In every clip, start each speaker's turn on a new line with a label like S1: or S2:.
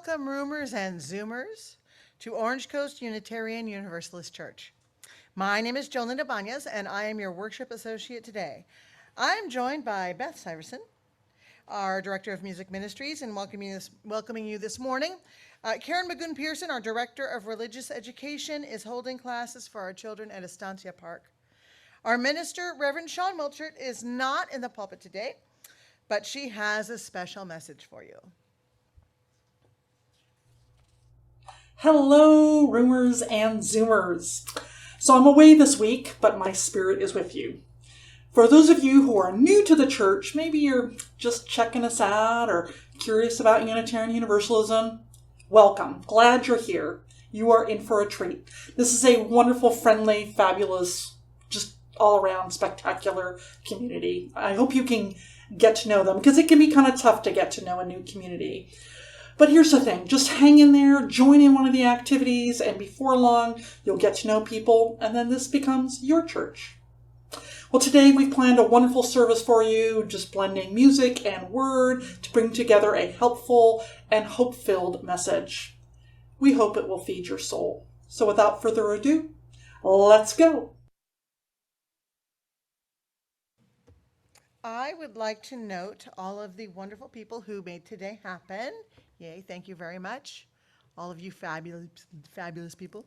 S1: Welcome, Roomers and Zoomers, to Orange Coast Unitarian Universalist Church. My name is Jolinda Banez, and I am your worship associate today. I am joined by Beth Syverson, our Director of Music Ministries, and welcoming you this morning. Karen Magoon Pearson, our Director of Religious Education, is holding classes for our children at Estancia Park. Our minister, Reverend Sean Milchert, is not in the pulpit today, but she has a special message for you.
S2: Hello, Roomers and Zoomers. So I'm away this week, but my spirit is with you. For those of you who are new to the church, maybe you're just checking us out or curious about Unitarian Universalism, welcome. Glad you're here. You are in for a treat. This is a wonderful, friendly, fabulous, just all-around spectacular community. I hope you can get to know them because it can be kind of tough to get to know a new community. But here's the thing, just hang in there, join in one of the activities, and before long, you'll get to know people, and then this becomes your church. Well, today we've planned a wonderful service for you, just blending music and word to bring together a helpful and hope-filled message. We hope it will feed your soul. So without further ado, let's go.
S1: I would like to note all of the wonderful people who made today happen. Yay, thank you very much. All of you fabulous people.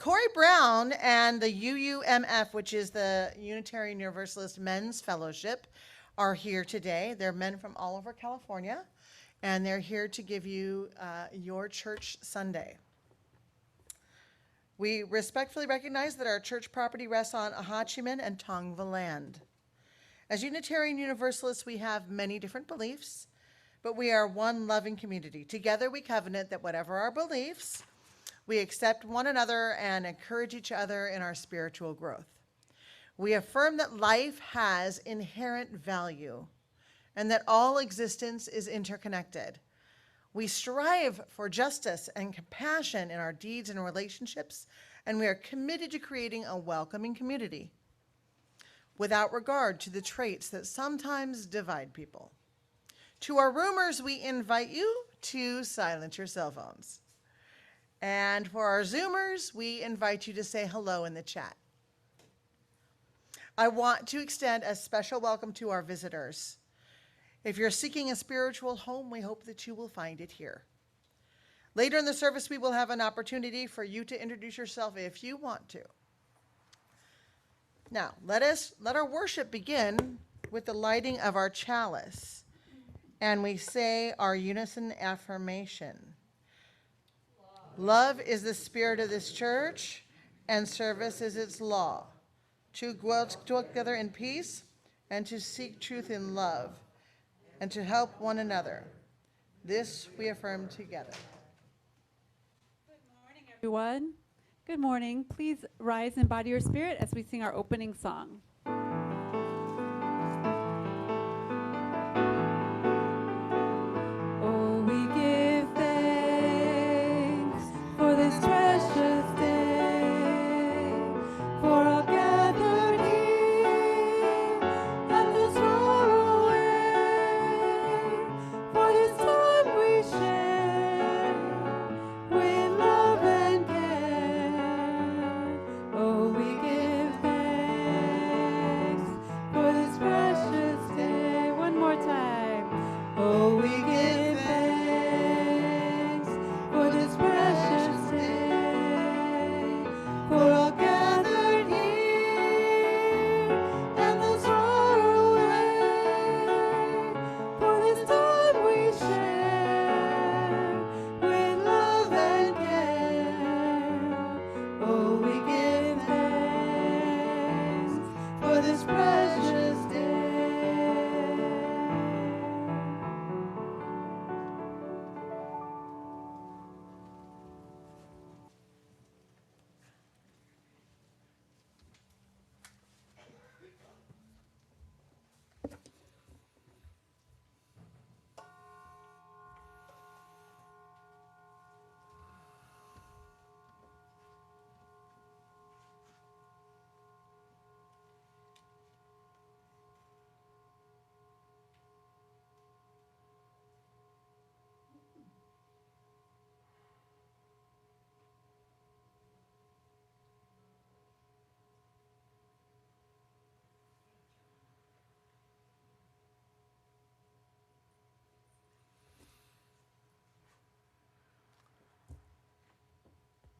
S1: Cory Brown and the UUMF, which is the Unitarian Universalist Men's Fellowship, are here today. They're men from all over California, and they're here to give you your church Sunday. We respectfully recognize that our church property rests on Ahachiman and Tongva land. As Unitarian Universalists, we have many different beliefs, but we are one loving community. Together we covenant that whatever our beliefs, we accept one another and encourage each other in our spiritual growth. We affirm that life has inherent value and that all existence is interconnected. We strive for justice and compassion in our deeds and relationships, and we are committed to creating a welcoming community without regard to the traits that sometimes divide people. To our roomers, we invite you to silence your cell phones. And for our Zoomers, we invite you to say hello in the chat. I want to extend a special welcome to our visitors. If you're seeking a spiritual home, we hope that you will find it here. Later in the service, we will have an opportunity for you to introduce yourself if you want to. Now, let our worship begin with the lighting of our chalice. And we say our unison affirmation. Love is the spirit of this church, and service is its law. To dwell together in peace, and to seek truth in love, and to help one another. This we affirm together.
S3: Good morning, everyone. Good morning. Please rise in body or spirit as we sing our opening song.
S4: Oh, we give thanks.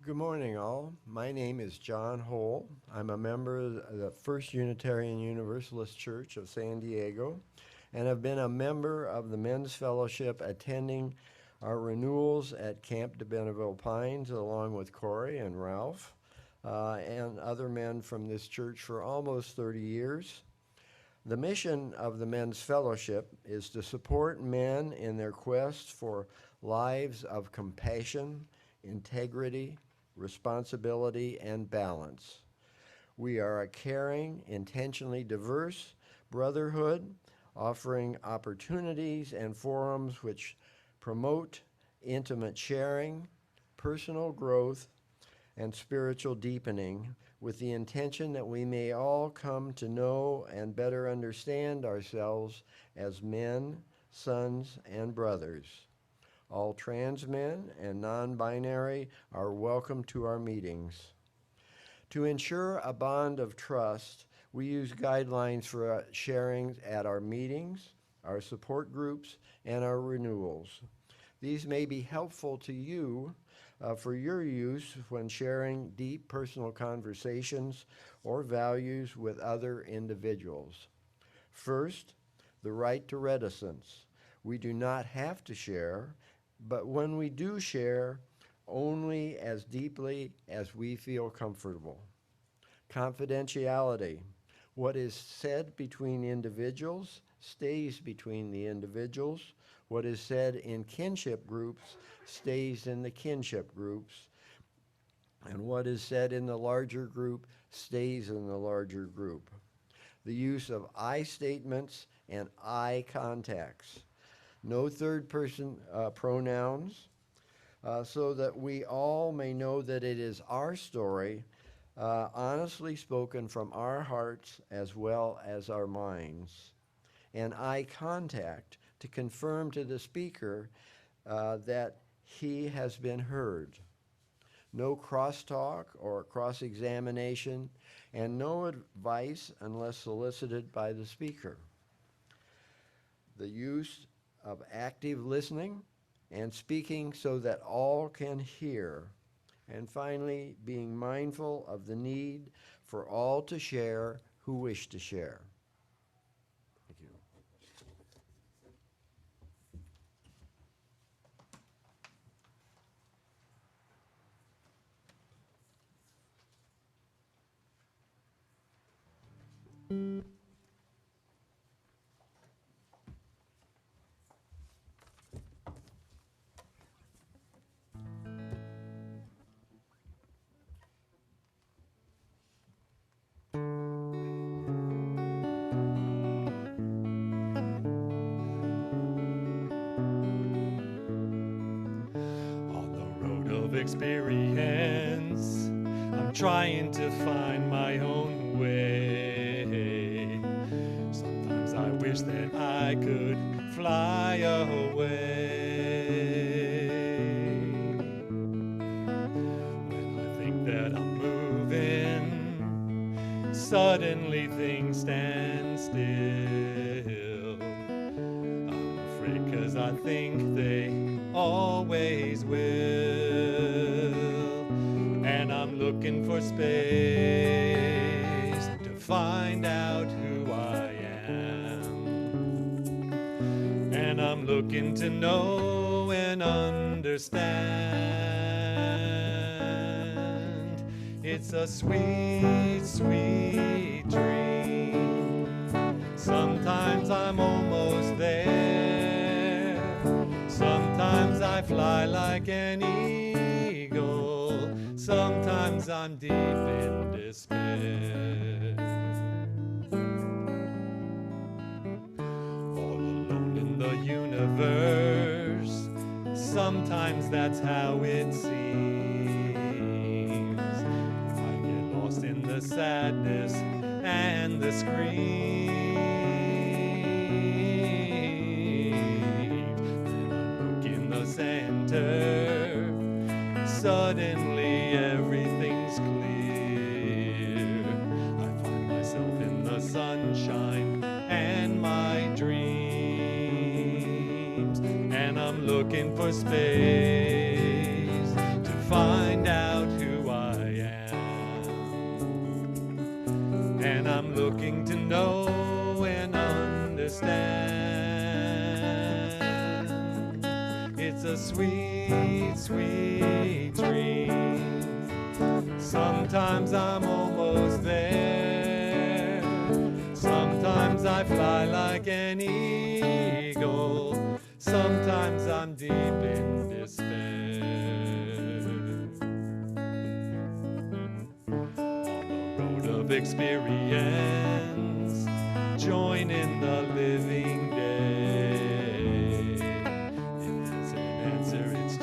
S4: Good morning, all. My name is John Holl. I'm a member of the First Unitarian Universalist Church of San Diego, and have been a member of the Men's Fellowship attending our renewals at Camp de Benneville Pines, along with Cory and Ralph, and other men from this church for almost 30 years. The mission of the Men's Fellowship is to support men in their quest for lives of compassion, integrity, responsibility, and balance. We are a caring, intentionally diverse brotherhood, offering opportunities and forums which promote intimate sharing, personal growth, and spiritual deepening, with the intention that we may all come to know and better understand ourselves as men, sons, and brothers. All trans men and non-binary are welcome to our meetings. To ensure a bond of trust, we use guidelines for sharing at our meetings, our support groups, and our renewals. These may be helpful to you for your use when sharing deep personal conversations or values with other individuals. First, the right to reticence. We do not have to share, but when we do share, only as deeply as we feel comfortable. Confidentiality. What is said between individuals stays between the individuals. What is said in kinship groups stays in the kinship groups. And what is said in the larger group stays in the larger group. The use of I statements and I contacts. No third person pronouns, so that we all may know that it is our story, honestly spoken from our hearts as well as our minds. And eye contact to confirm to the speaker that he has been heard. No crosstalk or cross-examination, and no advice unless solicited by the speaker. The use of active listening and speaking so that all can hear. And finally, being mindful of the need for all to share who wish to share. Thank you.
S5: Experience, I'm trying to find my own way. Sometimes I wish that I could fly away. When I think that I'm moving, suddenly things stand still. I'm afraid 'cause I think they always will. And I'm looking for space to find out who I am. And I'm looking to know and understand. It's a sweet, sweet dream. Sometimes I'm almost there. Sometimes I fly like an eagle. Sometimes I'm deep in despair. All alone in the universe. Sometimes that's how it seems. I get lost in the sadness and the screams. Center, suddenly everything's clear. I find myself in the sunshine and my dreams, and I'm looking for space to find out who Sometimes I'm almost there. Sometimes I fly like an eagle. Sometimes I'm deep in despair. On the road of experience, join in the living day. If there's an answer, it's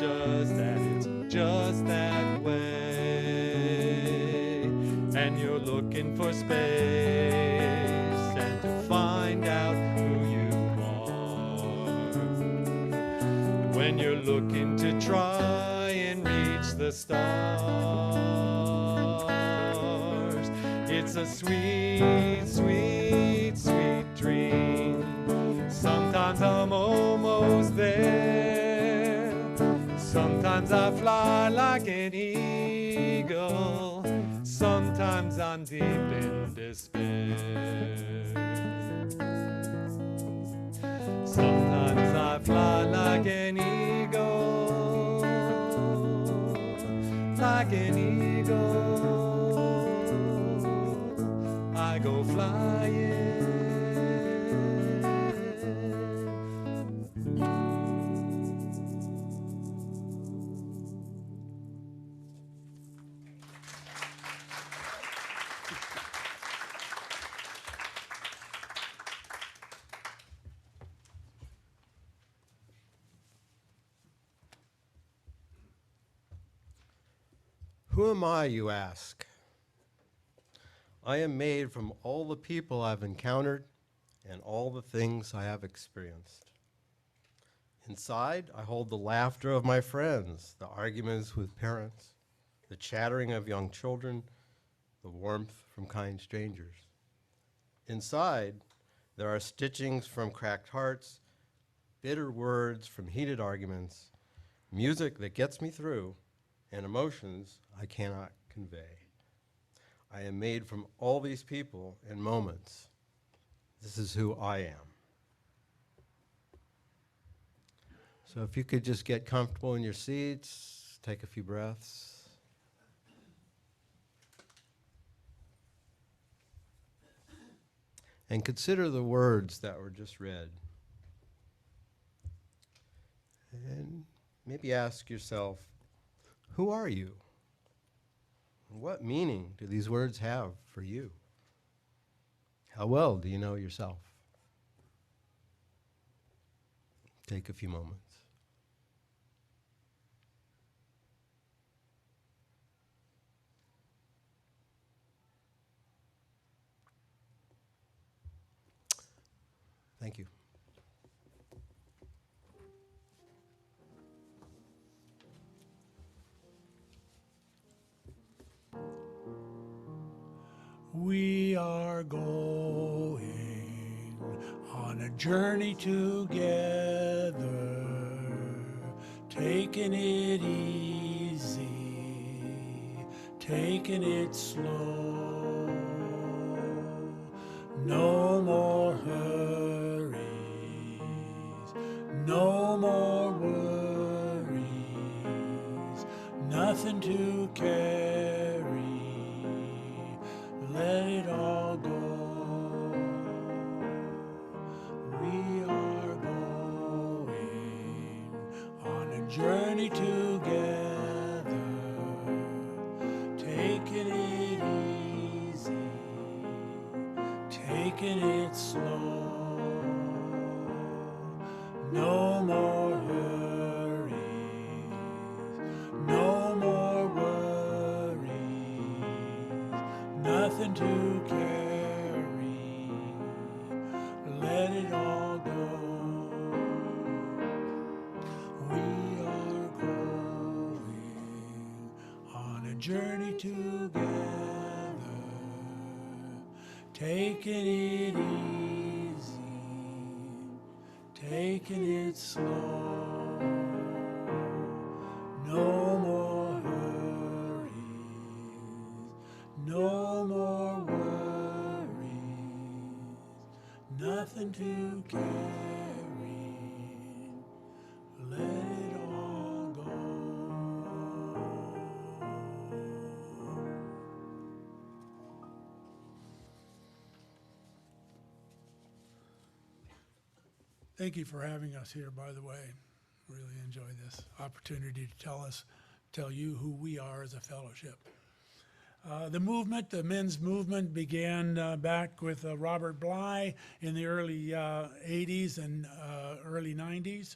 S5: just that way. And you're looking for space and to find out who you are. When you're looking to try and reach the stars, it's a sweet, sweet, sweet dream. Sometimes I'm almost there. Sometimes I fly like an eagle. Sometimes I'm deep in despair. Sometimes I fly like an eagle, like an eagle. I go flying.
S4: Who am I, you ask? I am made from all the people I've encountered and all the things I have experienced. Inside, I hold the laughter of my friends, the arguments with parents, the chattering of young children, the warmth from kind strangers. Inside, there are stitchings from cracked hearts, bitter words from heated arguments, music that gets me through, and emotions I cannot convey. I am made from all these people and moments. This is who I am. So if you could just get comfortable in your seats, take a few breaths. And consider the words that were just read. And maybe ask yourself, who are you? What meaning do these words have for you? How well do you know yourself? Take a few moments. Thank you.
S6: We are going on a journey together, taking it easy, taking it slow. No more hurries, no more worries, nothing to carry. Let it all go. We are going on a journey together, taking it easy, taking it slow. No more hurries, no more worries, nothing to carry. Let it all go. We are going on a journey together, taking it easy, taking it slow. No more hurries, no more worries, nothing to carry. Let it all go. Thank you for having us here, by the way. Really enjoy this opportunity to tell you who we are as a fellowship. The men's movement began back with Robert Bly in the early 80s and early 90s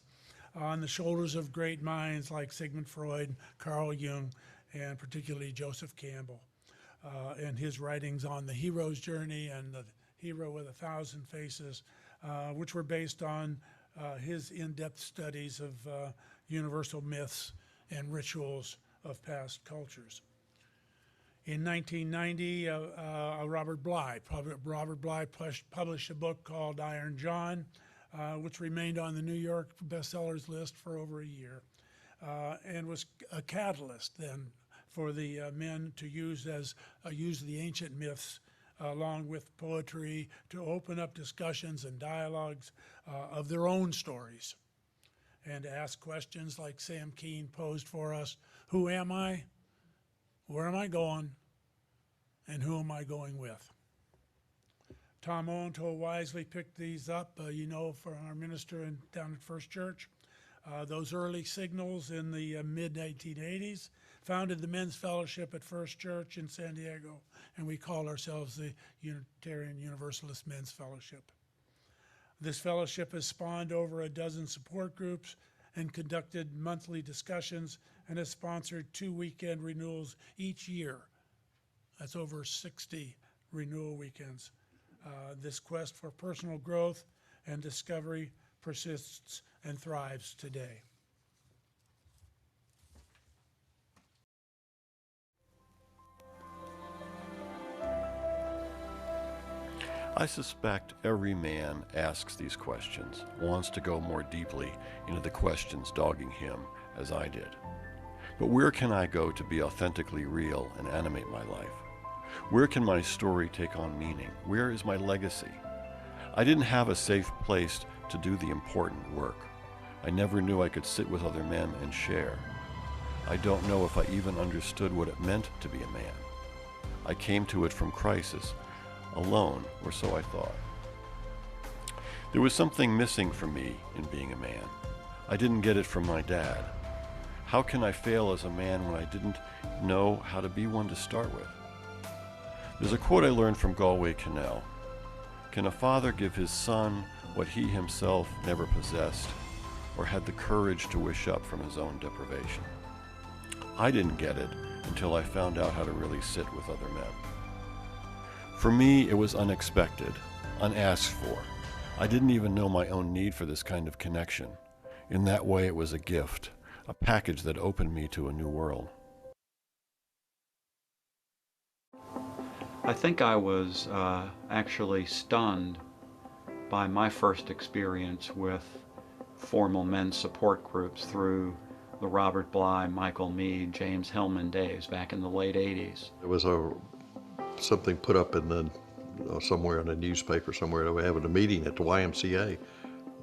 S6: on the shoulders of great minds like Sigmund Freud, Carl Jung, and particularly Joseph Campbell, and his writings on the hero's journey and the hero with 1,000 faces, which were based on his in-depth studies of universal myths and rituals of past cultures. In 1990, Robert Bly published a book called Iron John, which remained on the New York bestsellers list for over a year, and was a catalyst then for the men to use the ancient myths along with poetry to open up discussions and dialogues of their own stories, and to ask questions like Sam Keene posed for us: who am I? Where am I going? And who am I going with? Tom Owentoll wisely picked these up, for our minister down at First Church. Those early signals in the mid-1980s founded the Men's Fellowship at First Church in San Diego, and we call ourselves the Unitarian Universalist Men's Fellowship. This fellowship has spawned over a dozen support groups and conducted monthly discussions and has sponsored 2 weekend renewals each year. That's over 60 renewal weekends. This quest for personal growth and discovery persists and thrives today.
S7: I suspect every man asks these questions, wants to go more deeply into the questions dogging him, as I did. But where can I go to be authentically real and animate my life? Where can my story take on meaning? Where is my legacy? I didn't have a safe place to do the important work. I never knew I could sit with other men and share. I don't know if I even understood what it meant to be a man. I came to it from crisis, alone, or so I thought. There was something missing for me in being a man. I didn't get it from my dad. How can I fail as a man when I didn't know how to be one to start with? There's a quote I learned from Galway Kinnell. Can a father give his son what he himself never possessed or had the courage to wish up from his own deprivation? I didn't get it until I found out how to really sit with other men. For me, it was unexpected, unasked for. I didn't even know my own need for this kind of connection. In that way, it was a gift, a package that opened me to a new world.
S8: I think I was actually stunned by my first experience with formal men's support groups through the Robert Bly, Michael Meade, James Hillman days back in the late 80s.
S9: There was something put up in the somewhere in a newspaper somewhere. They were having a meeting at the YMCA,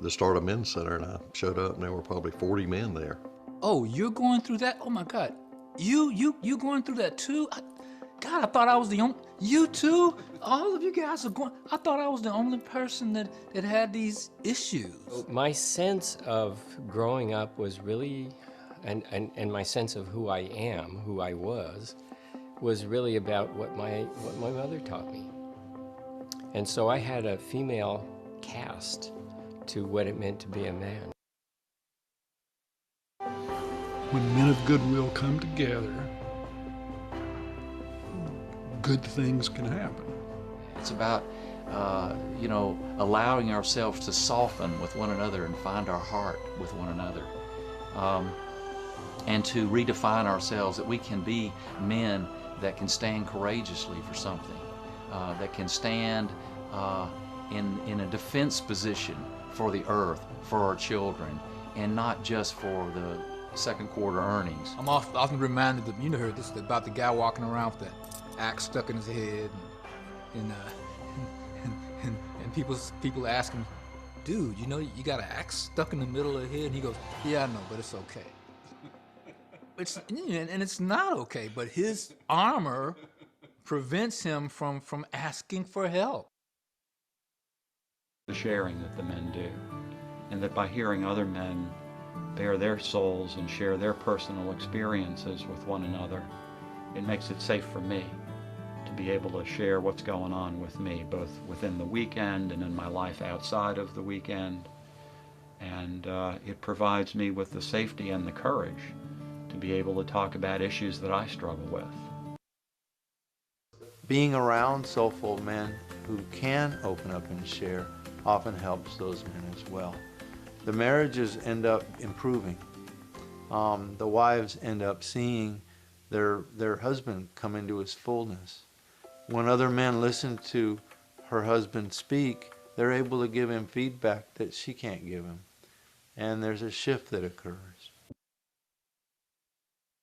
S9: the Start a Men's Center, and I showed up and there were probably 40 men there.
S10: Oh, you're going through that? Oh my God, you going through that too? God, I thought I was the only. You too? All of you guys are going. I thought I was the only person that had these issues.
S11: My sense of growing up was really, and my sense of who I am, who I was really about what my mother taught me. And so I had a female cast to what it meant to be a man.
S6: When men of goodwill come together, good things can happen.
S10: It's about, allowing ourselves to soften with one another and find our heart with one another. And to redefine ourselves, that we can be men that can stand courageously for something, that can stand in a defense position for the earth, for our children, and not just for the second quarter earnings.
S12: I'm often reminded that, you heard this about the guy walking around with that axe stuck in his head, and people ask him, dude, you got an axe stuck in the middle of the head? And he goes, yeah, I know, but it's okay. It's not okay, but his armor prevents him from asking for help.
S8: The sharing that the men do and that by hearing other men bare their souls and share their personal experiences with one another, it makes it safe for me to be able to share what's going on with me, both within the weekend and in my life outside of the weekend. And it provides me with the safety and the courage to be able to talk about issues that I struggle with.
S13: Being around soulful men who can open up and share often helps those men as well. The marriages end up improving. The wives end up seeing their husband come into his fullness. When other men listen to her husband speak, they're able to give him feedback that she can't give him. And there's a shift that occurs.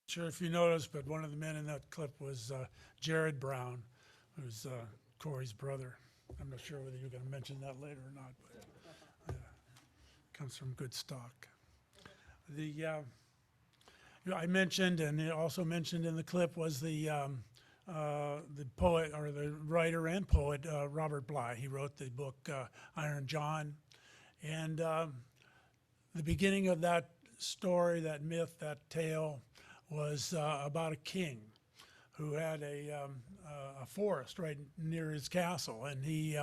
S6: Sure if you noticed, but one of the men in that clip was Jared Brown, who's Cory's brother. I'm not sure whether you're going to mention that later or not, but comes from good stock. I mentioned, and it also mentioned in the clip, was the poet, or the writer and poet, Robert Bly. He wrote the book Iron John. And the beginning of that story, that myth, that tale, was about a king who had a forest right near his castle. And he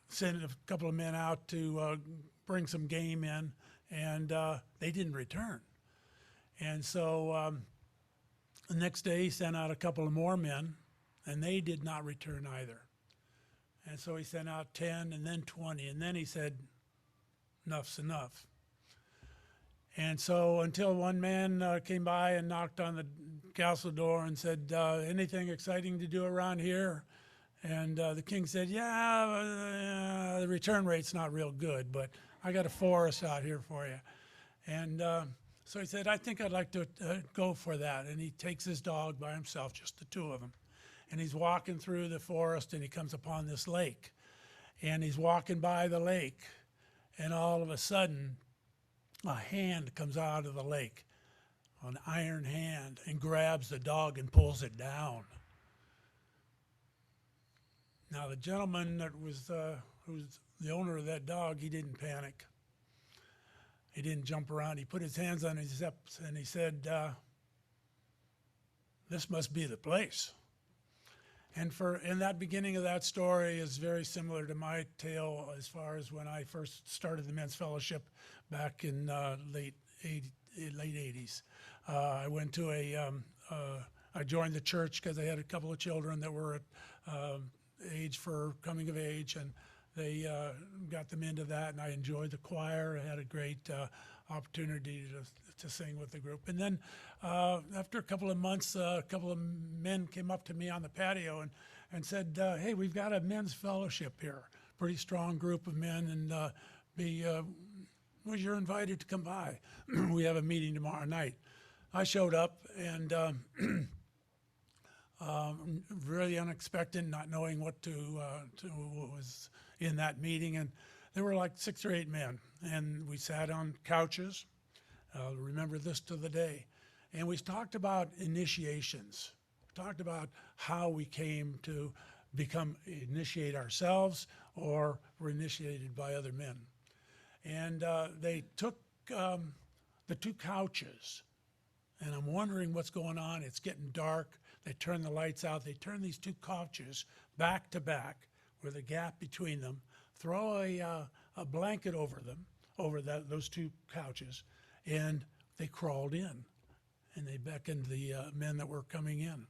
S6: sent a couple of men out to bring some game in, and they didn't return. And so the next day he sent out a couple of more men, and they did not return either. And so he sent out 10 and then 20, and then he said, enough's enough. And so until one man came by and knocked on the castle door and said, anything exciting to do around here? And the king said, yeah, the return rate's not real good, but I got a forest out here for you. And so he said, I think I'd like to go for that. And he takes his dog by himself, just the two of them. And he's walking through the forest, and he comes upon this lake. And he's walking by the lake, and all of a sudden, a hand comes out of the lake, an iron hand, and grabs the dog and pulls it down. Now, the gentleman that was who's the owner of that dog, he didn't panic. He didn't jump around. He put his hands on his hips, and he said, this must be the place. And that beginning of that story is very similar to my tale as far as when I first started the Men's Fellowship back in late 80s. I went to I joined the church because I had a couple of children that were at age for coming of age, and they got them into that, and I enjoyed the choir. I had a great opportunity to sing with the group. And then after a couple of months, a couple of men came up to me on the patio and said, hey, we've got a men's fellowship here, pretty strong group of men, and well, you're invited to come by. We have a meeting tomorrow night. I showed up, and really unexpected, not knowing what was in that meeting, and there were like 6 or 8 men, and we sat on couches. I'll remember this to the day. And we talked about initiations. We talked about how we came to initiate ourselves, or were initiated by other men. And they took the 2 couches, and I'm wondering what's going on. It's getting dark. They turn the lights out. They turn these 2 couches back to back with a gap between them, throw a blanket over them, those 2 couches, and they crawled in, and they beckoned the men that were coming in, and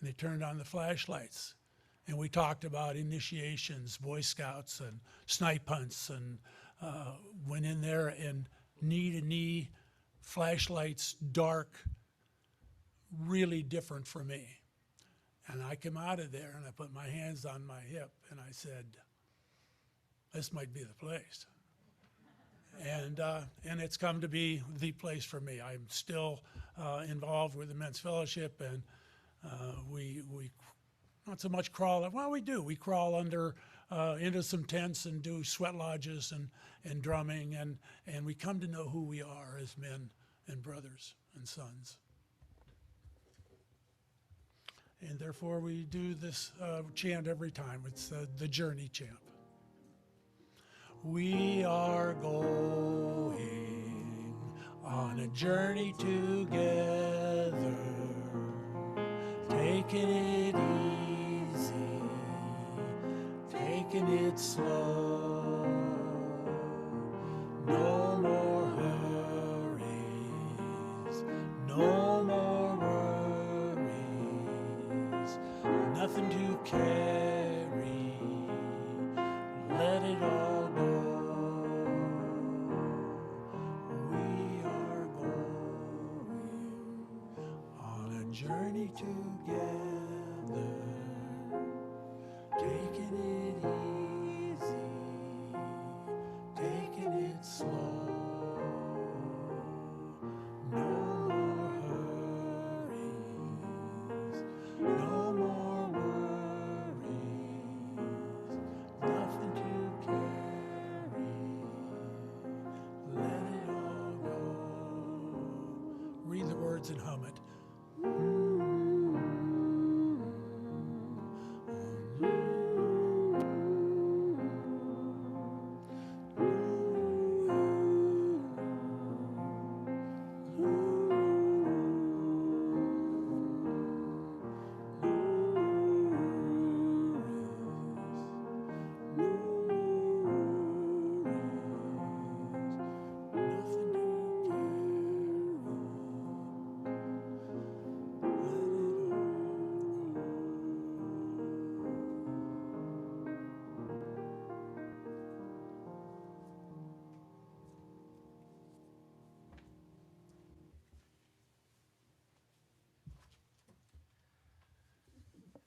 S6: they turned on the flashlights, and we talked about initiations, Boy Scouts, and snipe hunts, and went in there, and knee to knee, flashlights, dark, really different for me. And I came out of there, and I put my hands on my hip, and I said, this might be the place. And it's come to be the place for me. I'm still involved with the Men's Fellowship, and we not so much crawl. Well, we do. We crawl under into some tents and do sweat lodges and drumming, and we come to know who we are as men and brothers and sons. And therefore, we do this chant every time. It's the journey chant. We are going on a journey together, taking it easy, taking it slow. No more hurries, no more worries, nothing to carry, let it all go. We are going on a journey together, taking it easy, taking it slow. No more hurries, no more worries, nothing to carry, let it all go. Read the words and hum it.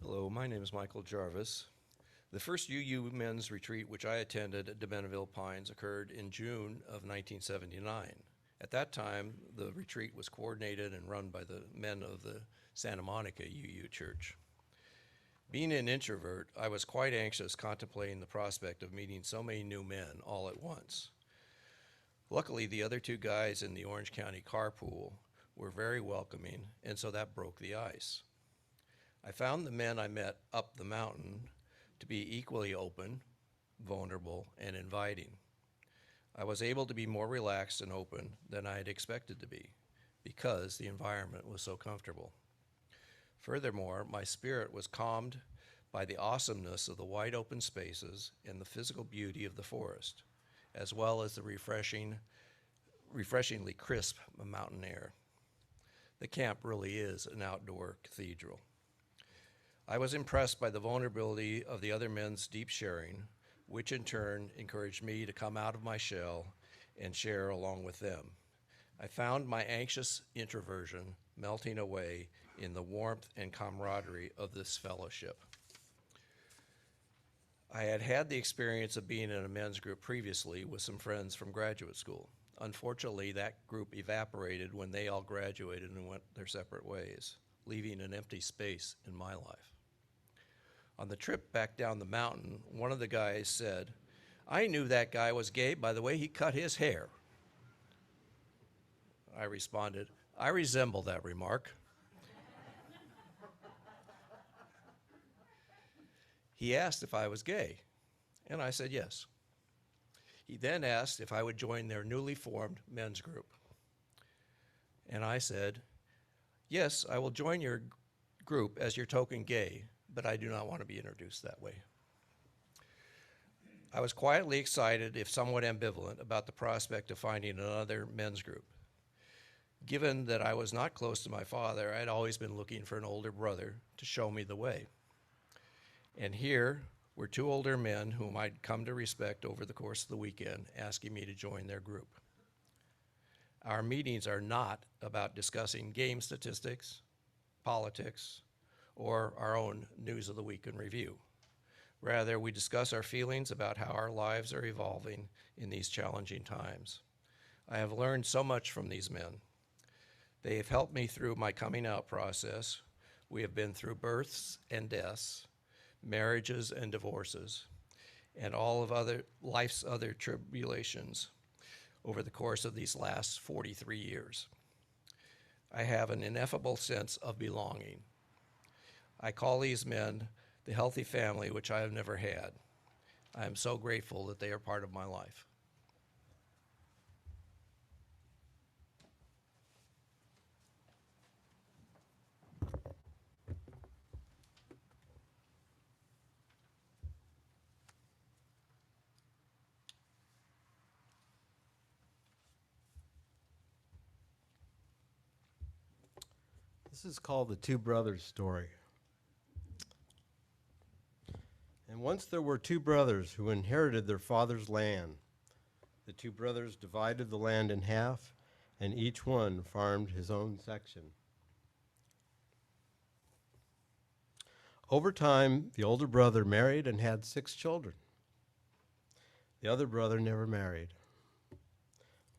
S14: Hello, my name is Michael Jarvis. The first UU men's retreat which I attended at Dementville Pines occurred in June of 1979. At that time, the retreat was coordinated and run by the men of the Santa Monica UU Church. Being an introvert, I was quite anxious contemplating the prospect of meeting so many new men all at once. Luckily, the other two guys in the Orange County carpool were very welcoming, and so that broke the ice. I found the men I met up the mountain to be equally open, vulnerable, and inviting. I was able to be more relaxed and open than I had expected to be because the environment was so comfortable. Furthermore, my spirit was calmed by the awesomeness of the wide open spaces and the physical beauty of the forest, as well as the refreshingly crisp mountain air. The camp really is an outdoor cathedral. I was impressed by the vulnerability of the other men's deep sharing, which in turn encouraged me to come out of my shell and share along with them. I found my anxious introversion melting away in the warmth and camaraderie of this fellowship. I had had the experience of being in a men's group previously with some friends from graduate school. Unfortunately, that group evaporated when they all graduated and went their separate ways, leaving an empty space in my life. On the trip back down the mountain, one of the guys said, "I knew that guy was gay by the way he cut his hair." I responded, "I resemble that remark." He asked if I was gay, and I said yes. He then asked if I would join their newly formed men's group. And I said, "Yes, I will join your group as your token gay, but I do not want to be introduced that way." I was quietly excited, if somewhat ambivalent, about the prospect of finding another men's group. Given that I was not close to my father, I had always been looking for an older brother to show me the way. And here were two older men whom I'd come to respect over the course of the weekend asking me to join their group. Our meetings are not about discussing game statistics, politics, or our own news of the week in review. Rather, we discuss our feelings about how our lives are evolving in these challenging times. I have learned so much from these men. They have helped me through my coming out process. We have been through births and deaths, marriages and divorces, and all of life's other tribulations over the course of these last 43 years. I have an ineffable sense of belonging. I call these men the healthy family which I have never had. I am so grateful that they are part of my life.
S4: This is called the Two Brothers story. And once there were two brothers who inherited their father's land. The two brothers divided the land in half, and each one farmed his own section. Over time, the older brother married and had 6 children. The other brother never married.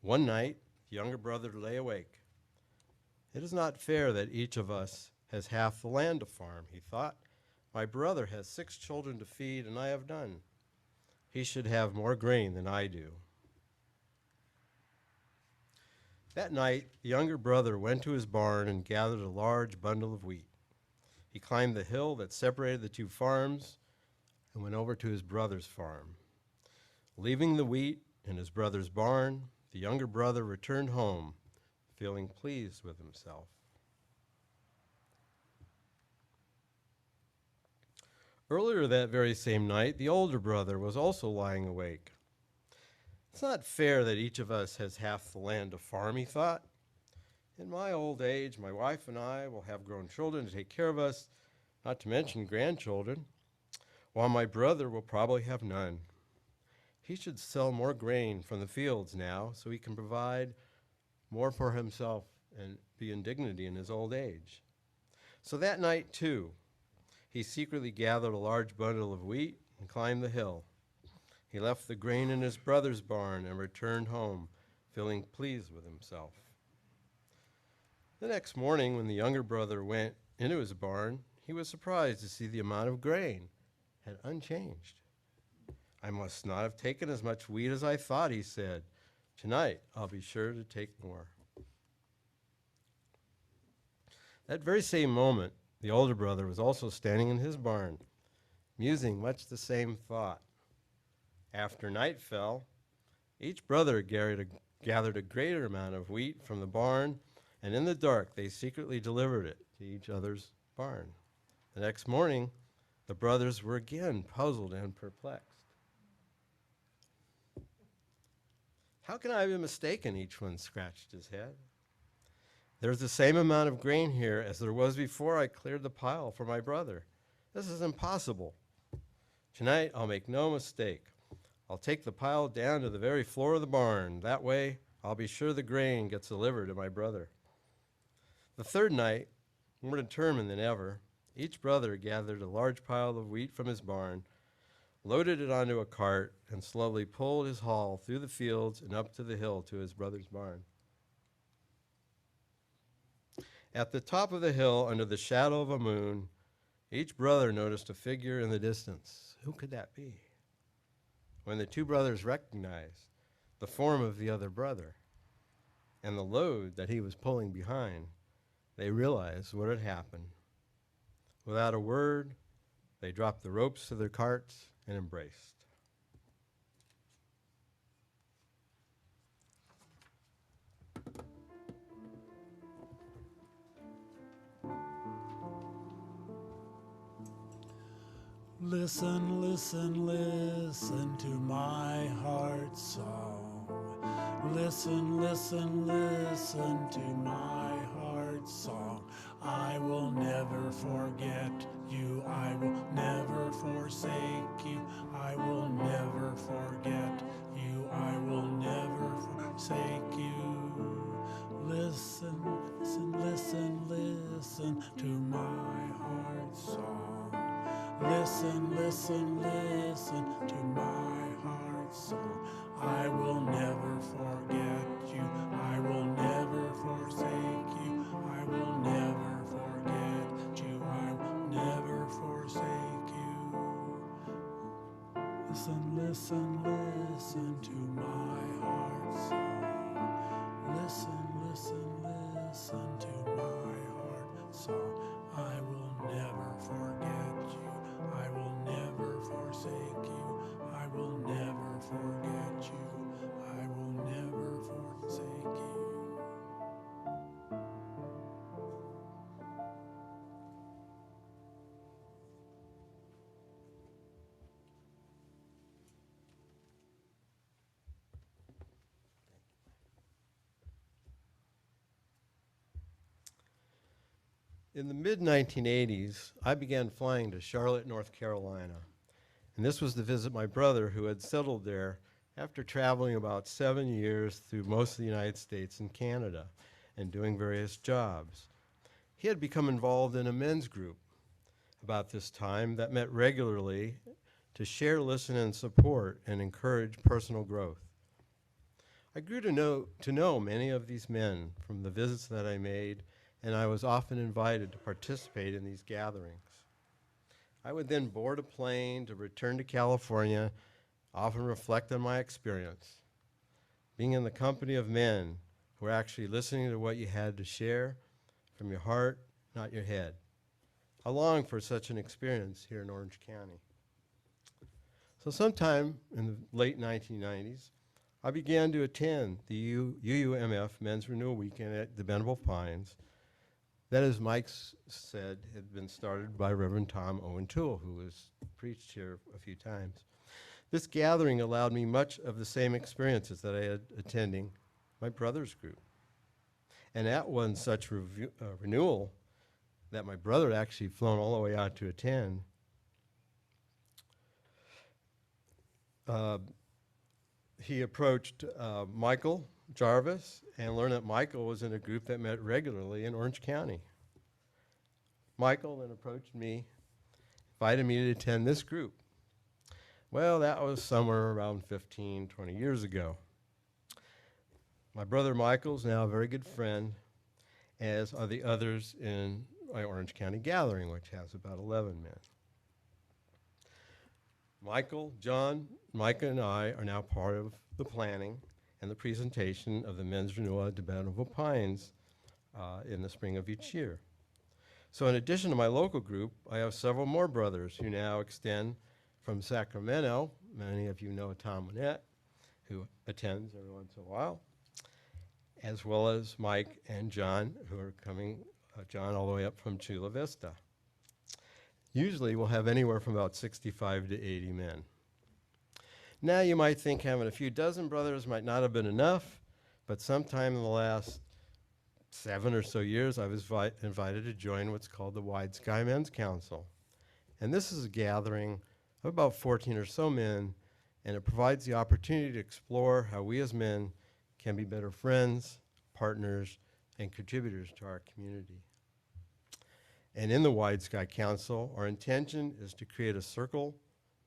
S4: One night, the younger brother lay awake. It is not fair that each of us has half the land to farm, he thought. My brother has 6 children to feed, and I have none. He should have more grain than I do. That night, the younger brother went to his barn and gathered a large bundle of wheat. He climbed the hill that separated the 2 farms and went over to his brother's farm. Leaving the wheat in his brother's barn, the younger brother returned home, feeling pleased with himself. Earlier that very same night, the older brother was also lying awake. It's not fair that each of us has half the land to farm, he thought. In my old age, my wife and I will have grown children to take care of us, not to mention grandchildren, while my brother will probably have none. He should sell more grain from the fields now so he can provide more for himself and be in dignity in his old age. So that night, too, he secretly gathered a large bundle of wheat and climbed the hill. He left the grain in his brother's barn and returned home, feeling pleased with himself. The next morning, when the younger brother went into his barn, he was surprised to see the amount of grain had unchanged. I must not have taken as much wheat as I thought, he said. Tonight, I'll be sure to take more. That very same moment, the older brother was also standing in his barn, musing much the same thought. After night fell, each brother gathered a greater amount of wheat from the barn, and in the dark they secretly delivered it to each other's barn. The next morning, the brothers were again puzzled and perplexed. How can I have been mistaken? Each one scratched his head. There's the same amount of grain here as there was before I cleared the pile for my brother. This is impossible. Tonight, I'll make no mistake. I'll take the pile down to the very floor of the barn. That way, I'll be sure the grain gets delivered to my brother. The third night, more determined than ever, each brother gathered a large pile of wheat from his barn, loaded it onto a cart, and slowly pulled his haul through the fields and up to the hill to his brother's barn. At the top of the hill, under the shadow of a moon, each brother noticed a figure in the distance. Who could that be? When the 2 brothers recognized the form of the other brother and the load that he was pulling behind, they realized what had happened. Without a word, they dropped the ropes to their carts and embraced.
S6: Listen, listen, listen to my heart's song. Listen, listen, listen to my heart's song. I will never forget you. I will never forsake you. I will never forget you. I will never forsake you. Listen, listen, listen, listen to my heart's song. Listen, listen, listen to my heart's song. I will never forget you. I will never forsake you. I will never forget you. I will never forsake you. Listen, listen, listen to my heart's song. Listen, listen, listen to my heart's song. I will never forget you. I will never forsake you. I
S4: In the mid-1980s, I began flying to Charlotte, North Carolina. And this was to visit my brother who had settled there after traveling about 7 years through most of the United States and Canada and doing various jobs. He had become involved in a men's group about this time that met regularly to share, listen, and support and encourage personal growth. I grew to know many of these men from the visits that I made, and I was often invited to participate in these gatherings. I would then board a plane to return to California, often reflect on my experience. Being in the company of men who are actually listening to what you had to share from your heart, not your head. I long for such an experience here in Orange County. So sometime in the late 1990s, I began to attend the UUMF Men's Renewal Weekend at the Bendable Pines. That, as Mike said, had been started by Reverend Tom Owen Toole, who has preached here a few times. This gathering allowed me much of the same experiences that I had attending my brother's group. And at one such renewal that my brother had actually flown all the way out to attend, he approached Michael Jarvis and learned that Michael was in a group that met regularly in Orange County. Michael then approached me, invited me to attend this group. Well, that was somewhere around 15, 20 years ago. My brother Michael's now a very good friend, as are the others in my Orange County gathering, which has about 11 men. Michael, John, Micah, and I are now part of the planning and the presentation of the Men's Renewal at Bendable Pines in the spring of each year. So in addition to my local group, I have several more brothers who now extend from Sacramento. Many of you know Tom Winnett, who attends every once in a while, as well as Mike and John, who are coming, John all the way up from Chula Vista. Usually we'll have anywhere from about 65 to 80 men. Now you might think having a few dozen brothers might not have been enough, but sometime in the last 7 or so years, I was invited to join what's called the Wide Sky Men's Council. And this is a gathering of about 14 or so men, and it provides the opportunity to explore how we as men can be better friends, partners, and contributors to our community. And in the Wide Sky Council, our intention is to create a circle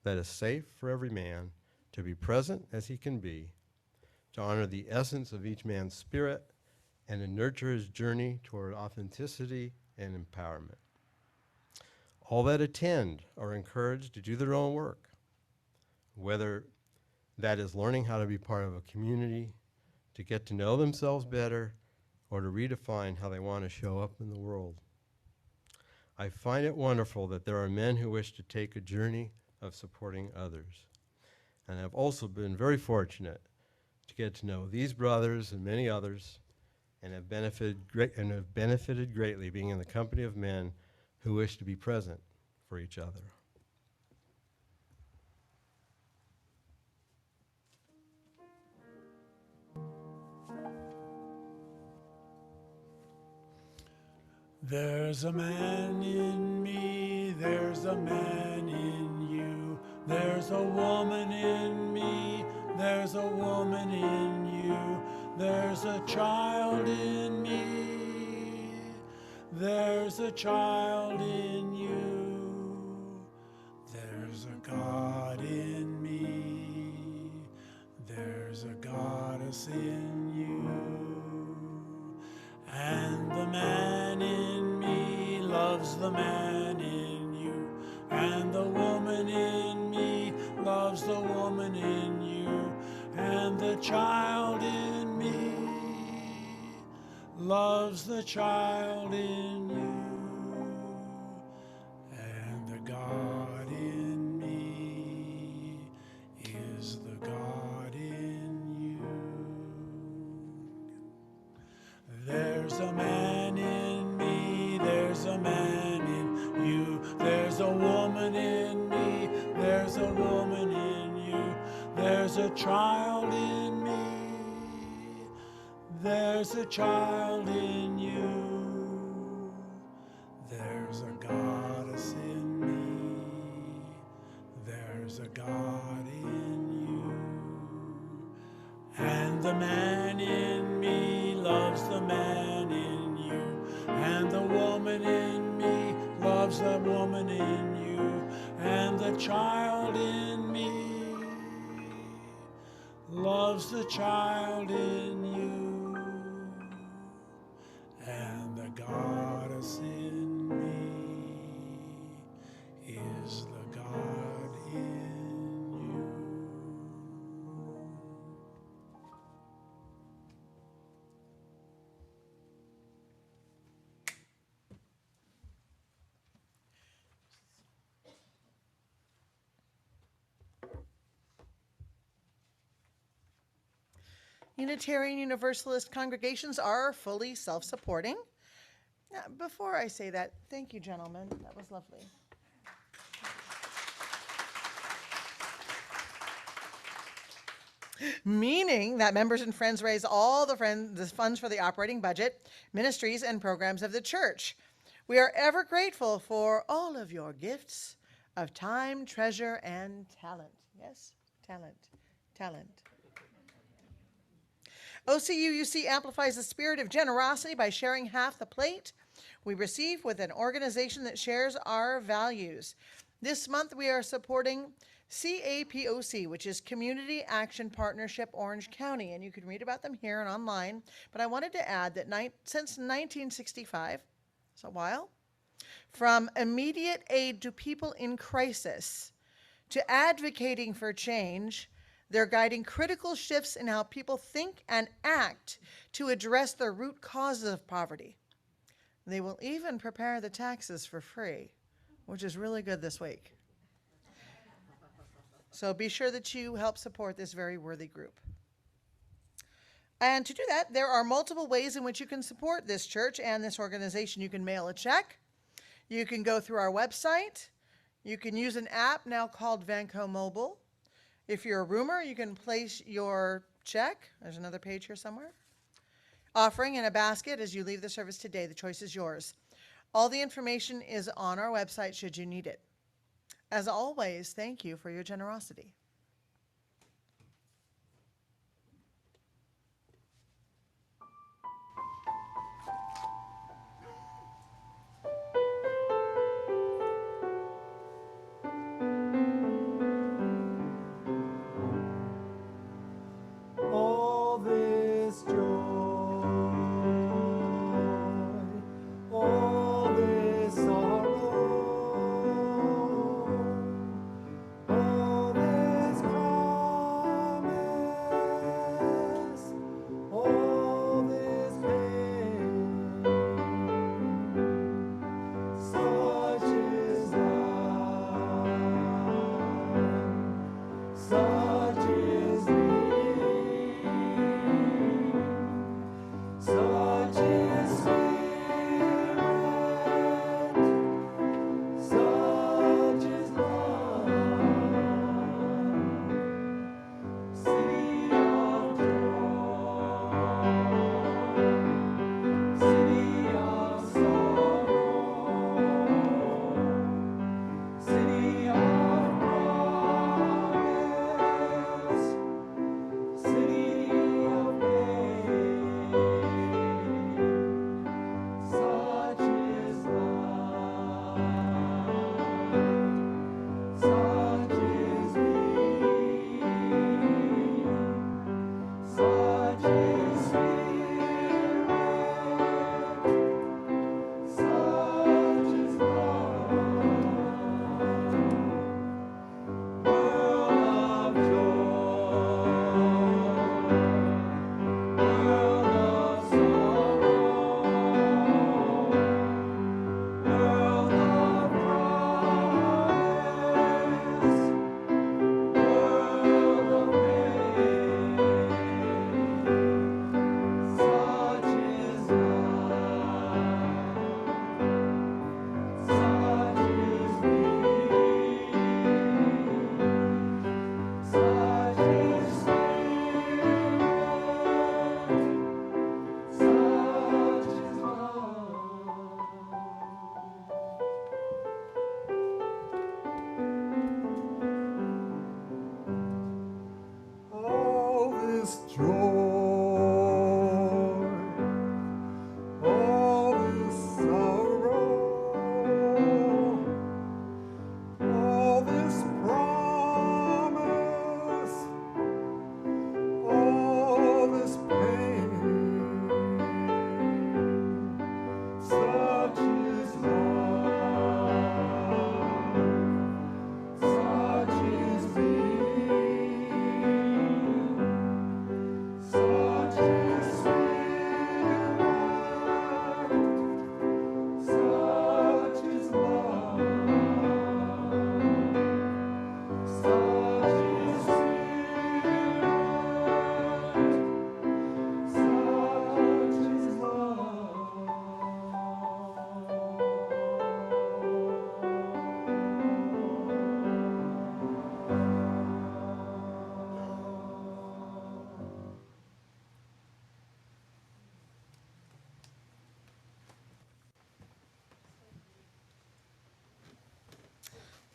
S4: that is safe for every man to be present as he can be, to honor the essence of each man's spirit, and to nurture his journey toward authenticity and empowerment. All that attend are encouraged to do their own work, whether that is learning how to be part of a community, to get to know themselves better, or to redefine how they want to show up in the world. I find it wonderful that there are men who wish to take a journey of supporting others. And I've also been very fortunate to get to know these brothers and many others, and have benefited greatly being in the company of men who wish to be present for each other.
S6: There's a man in me, there's a man in you, there's a woman in me, there's a woman in you, there's a child in me, there's a child in you, there's a God in me, there's a goddess in you, and the man in me loves the man in you, and the woman in me loves the woman in you, and the child in me loves the child in you, and the God in me is the God in you. There's a man in me, there's a man in you, there's a woman in me, there's a woman in you, there's a child in me, there's a child in you, And the man in me loves the man in you, and the woman in me loves the woman in you, and the child in me loves the child in you, and the goddess in me is the God in you.
S1: Unitarian Universalist congregations are fully self-supporting. Now, before I say that, thank you, gentlemen. That was lovely. Meaning that members and friends raise all the funds for the operating budget, ministries, and programs of the church. We are ever grateful for all of your gifts of time, treasure, and talent. Yes, talent. OCUUC amplifies the spirit of generosity by sharing half the plate we receive with an organization that shares our values. This month we are supporting CAPOC, which is Community Action Partnership Orange County, and you can read about them here and online. But I wanted to add that since 1965, it's a while, from immediate aid to people in crisis to advocating for change, they're guiding critical shifts in how people think and act to address the root causes of poverty. They will even prepare the taxes for free, which is really good this week. So be sure that you help support this very worthy group. And to do that, there are multiple ways in which you can support this church and this organization. You can mail a check. You can go through our website. You can use an app now called Vanco Mobile. If you're a roomer, you can place your check. There's another page here somewhere. Offering in a basket as you leave the service today. The choice is yours. All the information is on our website should you need it. As always, thank you for your generosity.
S15: All this joy, all this sorrow, all that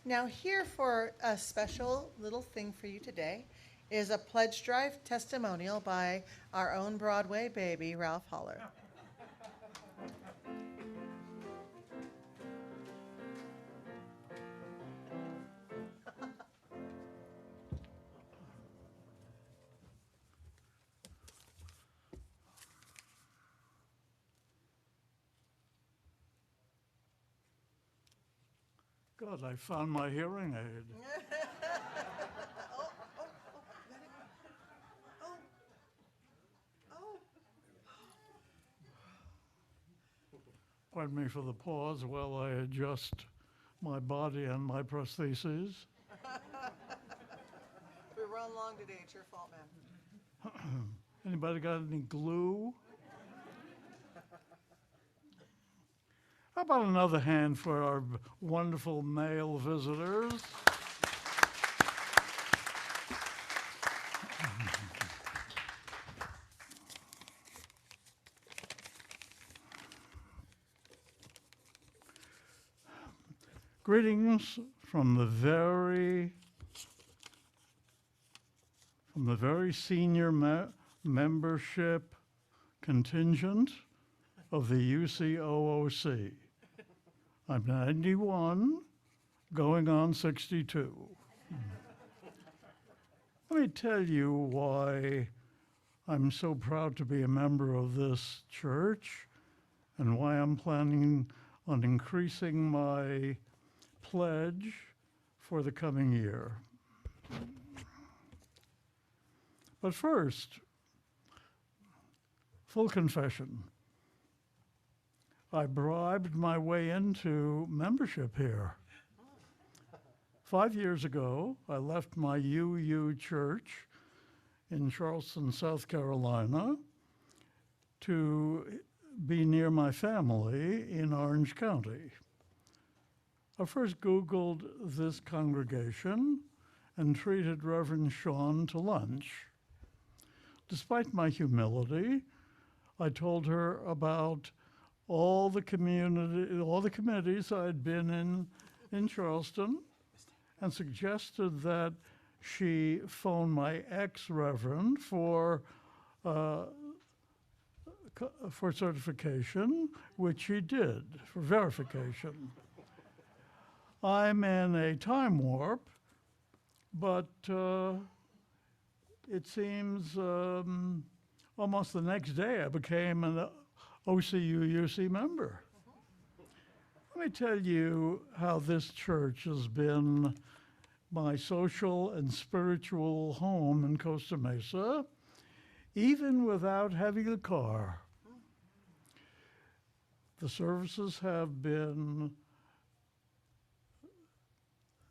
S1: Now here for a special little thing for you today is a pledge drive testimonial by our own Broadway baby, Ralph Holler.
S16: God, I found my hearing aid. Pardon me for the pause while I adjust my body and my prostheses.
S1: We run long today, it's your fault, man.
S16: Anybody got any glue? How about another hand for our wonderful male visitors? Greetings from the very senior membership contingent of the UCOOC. I'm 91, going on 62. Let me tell you why I'm so proud to be a member of this church and why I'm planning on increasing my pledge for the coming year. But first, full confession. I bribed my way into membership here. 5 years ago, I left my UU church in Charleston, South Carolina, to be near my family in Orange County. I first Googled this congregation and treated Reverend Sean to lunch. Despite my humility, I told her about all the committees I'd been in Charleston, and suggested that she phone my ex-reverend for certification, which she did, for verification. I'm in a time warp, but it seems almost the next day I became an OCUUC member. Let me tell you how this church has been my social and spiritual home in Costa Mesa, even without having a car. The services have been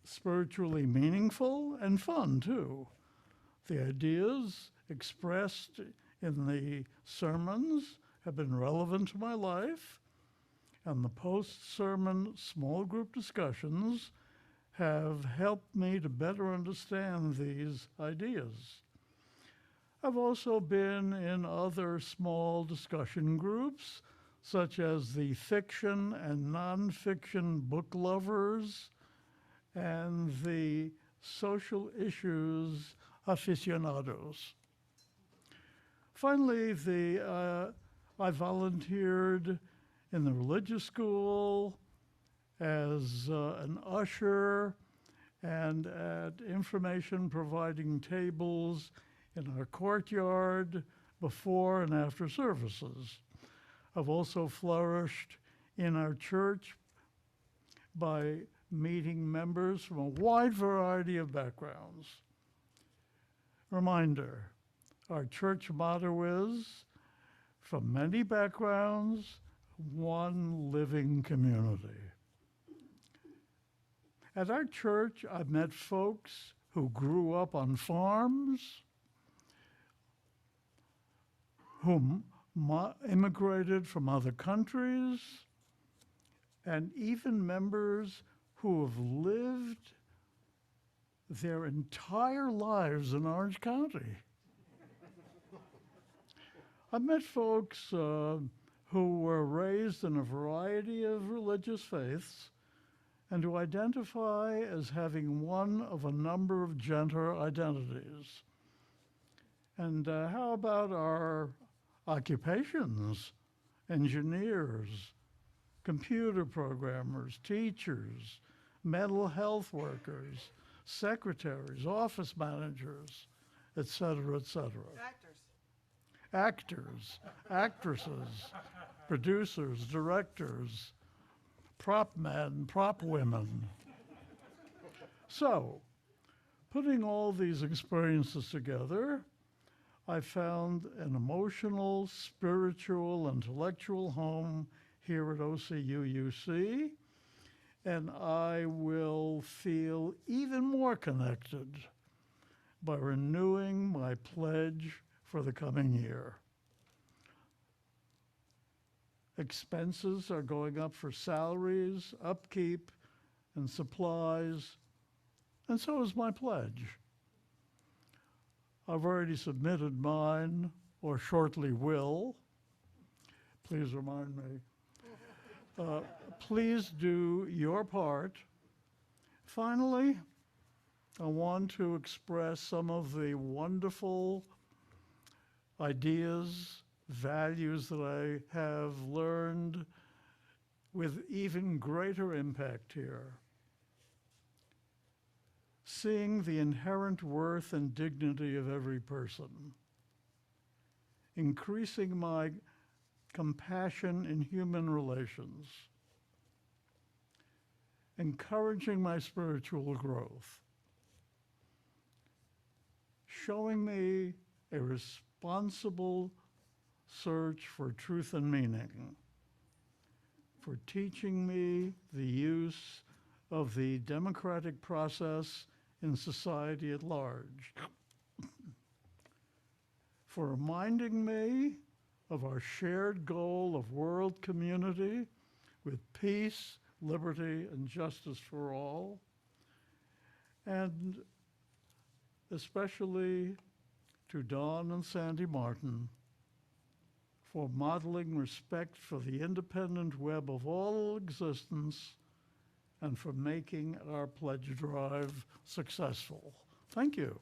S16: spiritually meaningful and fun, too. The ideas expressed in the sermons have been relevant to my life, and the post-sermon small group discussions have helped me to better understand these ideas. I've also been in other small discussion groups, such as the fiction and nonfiction book lovers and the social issues aficionados. Finally, I volunteered in the religious school as an usher and at information providing tables in our courtyard before and after services. I've also flourished in our church by meeting members from a wide variety of backgrounds. Reminder, our church motto is, from many backgrounds, one living community. At our church, I've met folks who grew up on farms, who immigrated from other countries, and even members who have lived their entire lives in Orange County. I've met folks who were raised in a variety of religious faiths and to identify as having one of a number of gender identities. And how about our occupations? Engineers, computer programmers, teachers, mental health workers, secretaries, office managers, etc., etc. Actors, actresses, producers, directors, prop men, prop women. So, putting all these experiences together, I found an emotional, spiritual, intellectual home here at OCUUC, and I will feel even more connected by renewing my pledge for the coming year. Expenses are going up for salaries, upkeep, and supplies, and so is my pledge. I've already submitted mine, or shortly will. Please remind me. Please do your part. Finally, I want to express some of the wonderful ideas, values that I have learned with even greater impact here. Seeing the inherent worth and dignity of every person, increasing my compassion in human relations, encouraging my spiritual growth, showing me a responsible search for truth and meaning, for teaching me the use of the democratic process in society at large, for reminding me of our shared goal of world community with peace, liberty, and justice for all, and especially to Don and Sandy Martin for modeling respect for the independent web of all existence and for making our pledge drive successful. Thank you.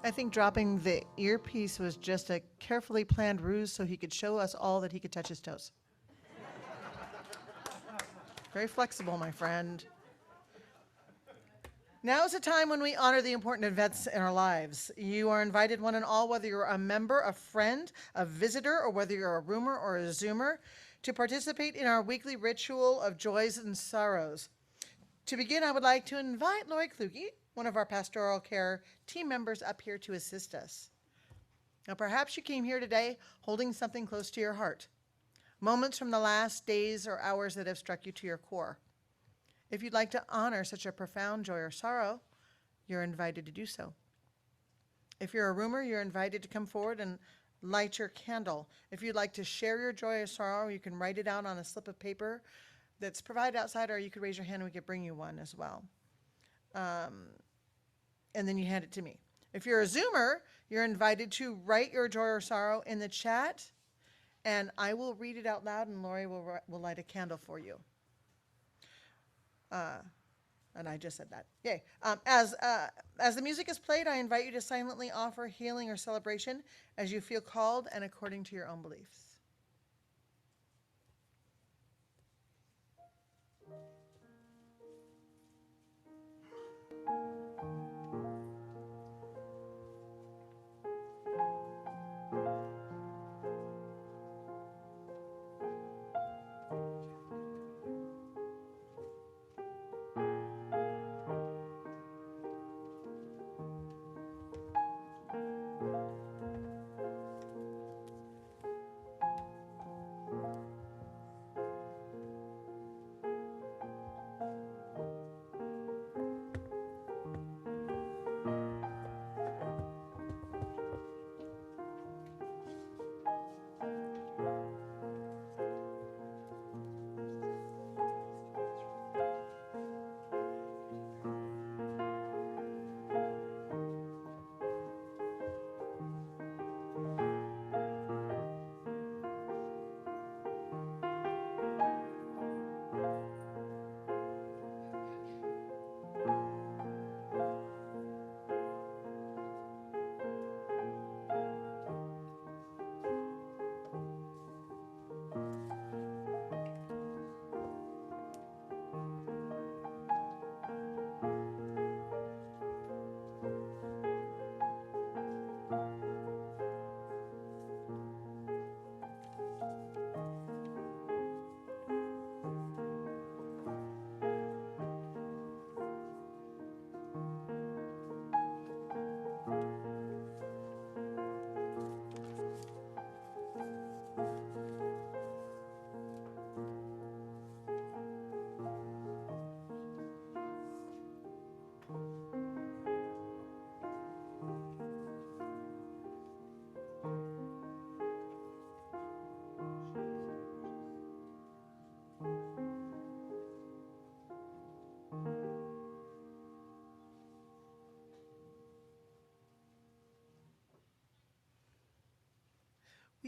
S1: I think dropping the earpiece was just a carefully planned ruse so he could show us all that he could touch his toes. Very flexible, my friend. Now is a time when we honor the important events in our lives. You are invited, one and all, whether you're a member, a friend, a visitor, or whether you're a roomer or a Zoomer, to participate in our weekly ritual of joys and sorrows. To begin, I would like to invite Lori Kluge, one of our pastoral care team members, up here to assist us. Now, perhaps you came here today holding something close to your heart, moments from the last days or hours that have struck you to your core. If you'd like to honor such a profound joy or sorrow, you're invited to do so. If you're a roomer, you're invited to come forward and light your candle. If you'd like to share your joy or sorrow, you can write it out on a slip of paper that's provided outside, or you could raise your hand and we could bring you one as well. And then you hand it to me. If you're a Zoomer, you're invited to write your joy or sorrow in the chat, and I will read it out loud, and Lori will light a candle for you. And I just said that. Yay. As the music is played, I invite you to silently offer healing or celebration as you feel called and according to your own beliefs.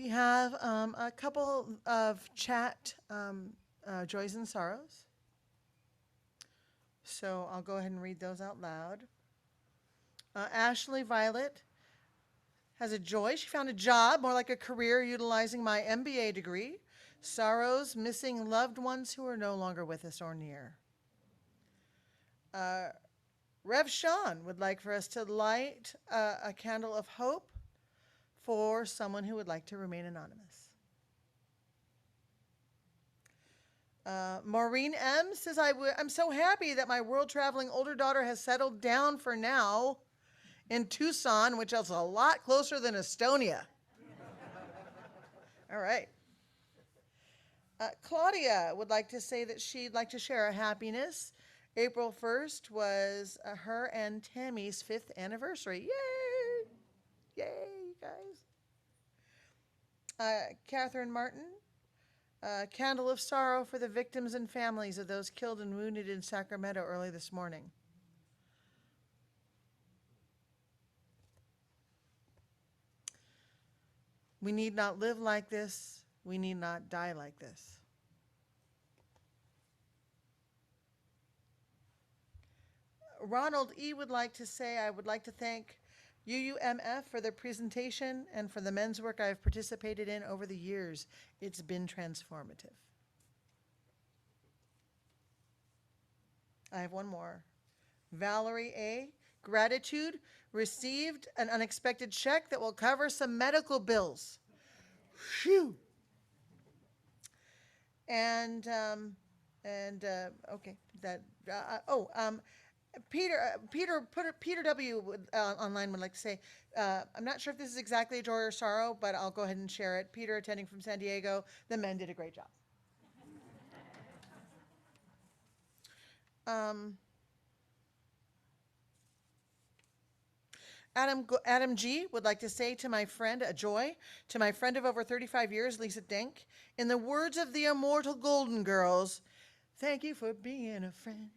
S1: We have a couple of chat joys and sorrows. So I'll go ahead and read those out loud. Ashley Violet has a joy. She found a job, more like a career, utilizing my MBA degree. Sorrows, missing loved ones who are no longer with us or near. Rev Sean would like for us to light a candle of hope for someone who would like to remain anonymous. Maureen M. says, I'm so happy that my world-traveling older daughter has settled down for now in Tucson, which is a lot closer than Estonia. All right. Claudia would like to say that she'd like to share a happiness. April 1st was her and Tammy's 5th anniversary. Yay! Yay, you guys. Catherine Martin, candle of sorrow for the victims and families of those killed and wounded in Sacramento early this morning. We need not live like this. We need not die like this. Ronald E. would like to say, I would like to thank UUMF for their presentation and for the men's work I have participated in over the years. It's been transformative. I have one more. Valerie A. Gratitude, received an unexpected check that will cover some medical bills. Phew. And okay, that, Peter W. Online would like to say, I'm not sure if this is exactly a joy or sorrow, but I'll go ahead and share it. Peter, attending from San Diego, the men did a great job. Adam G. would like to say to my friend, a joy, to my friend of over 35 years, Lisa Denk, in the words of the immortal Golden Girls, thank you for being a friend.